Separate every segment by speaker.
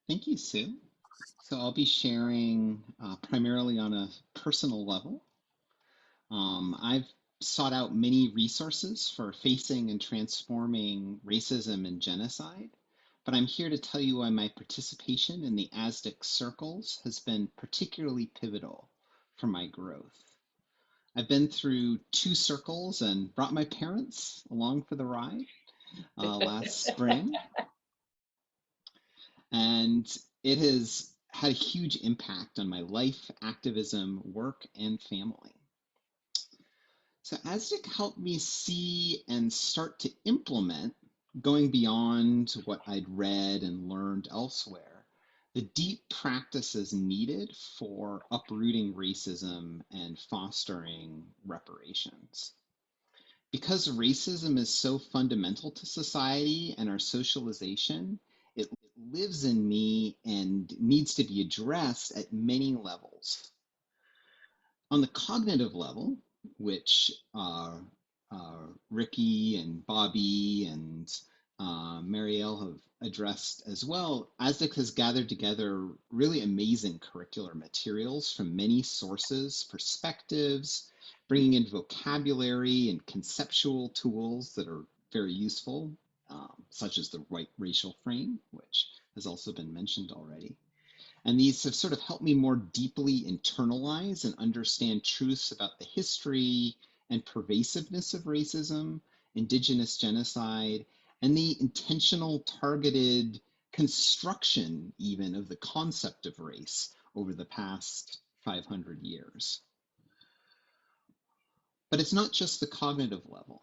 Speaker 1: Thank you, Sue. So I'll be sharing primarily on a personal level. I've sought out many resources for facing and transforming racism and genocide, but I'm here to tell you why my participation in the ASDIC circles has been particularly pivotal for my growth. I've been through 2 circles and brought my parents along for the ride last spring, and it has had a huge impact on my life, activism, work, and family. So ASDIC helped me see and start to implement, going beyond what I'd read and learned elsewhere, the deep practices needed for uprooting racism and fostering reparations. Because racism is so fundamental to society and our socialization, it lives in me and needs to be addressed at many levels. On the cognitive level, which Ricky and Bobby and Marielle have addressed as well, ASDIC has gathered together really amazing curricular materials from many sources, perspectives, bringing in vocabulary and conceptual tools that are very useful, such as the white racial frame, which has also been mentioned already. And these have sort of helped me more deeply internalize and understand truths about the history and pervasiveness of racism, indigenous genocide, and the intentional targeted construction even of the concept of race over the past 500 years. But it's not just the cognitive level.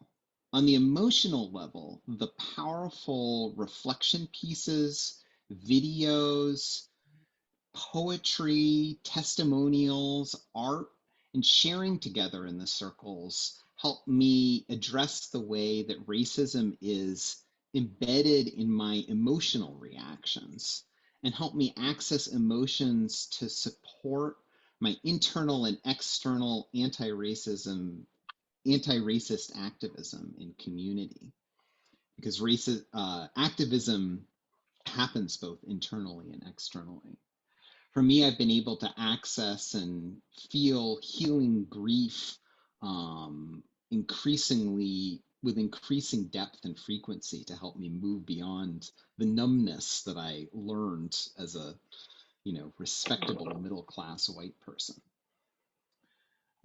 Speaker 1: On the emotional level, the powerful reflection pieces, videos, poetry, testimonials, art, and sharing together in the circles help me address the way that racism is embedded in my emotional reactions and help me access emotions to support my internal and external anti-racist activism in community. Because activism happens both internally and externally. For me, I've been able to access and feel healing grief increasingly with increasing depth and frequency to help me move beyond the numbness that I learned as a, respectable middle-class white person.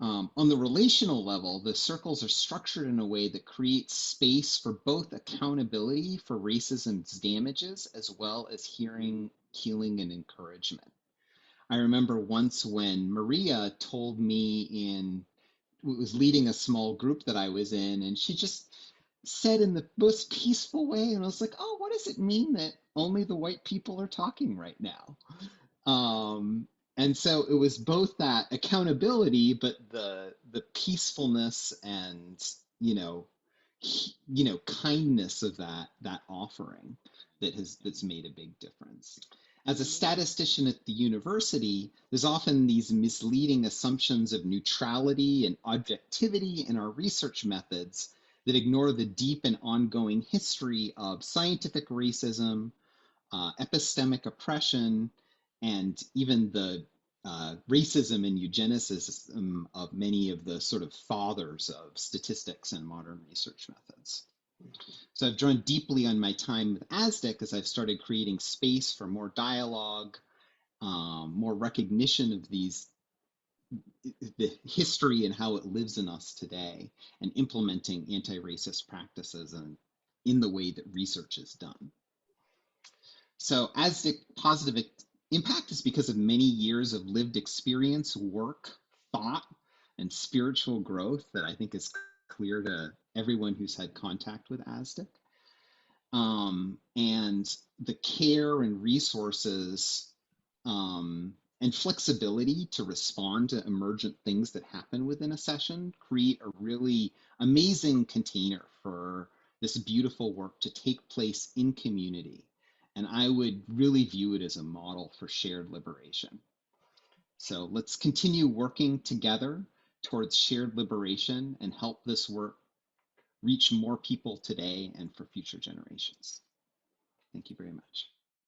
Speaker 1: On the relational level, the circles are structured in a way that creates space for both accountability for racism's damages as well as healing and encouragement. I remember once when Maria told me was leading a small group that I was in, and she just said in the most peaceful way, and I was like, oh, what does it mean that only the white people are talking right now? And so it was both that accountability, but the peacefulness and, kindness of that offering that's made a big difference. As a statistician at the university, there's often these misleading assumptions of neutrality and objectivity in our research methods that ignore the deep and ongoing history of scientific racism, epistemic oppression, and even the racism and eugenicism of many of the sort of fathers of statistics and modern research methods. So I've drawn deeply on my time with ASDIC as I've started creating space for more dialogue, more recognition of the history and how it lives in us today, and implementing anti-racist practices in the way that research is done. So ASDIC positive impact is because of many years of lived experience, work, thought, and spiritual growth that I think is clear to everyone who's had contact with ASDIC. And the care and resources and flexibility to respond to emergent things that happen within a session create a really amazing container for this beautiful work to take place in community. And I would really view it as a model for shared liberation. So let's continue working together towards shared liberation and help this work reach more people today and for future generations. Thank you very much.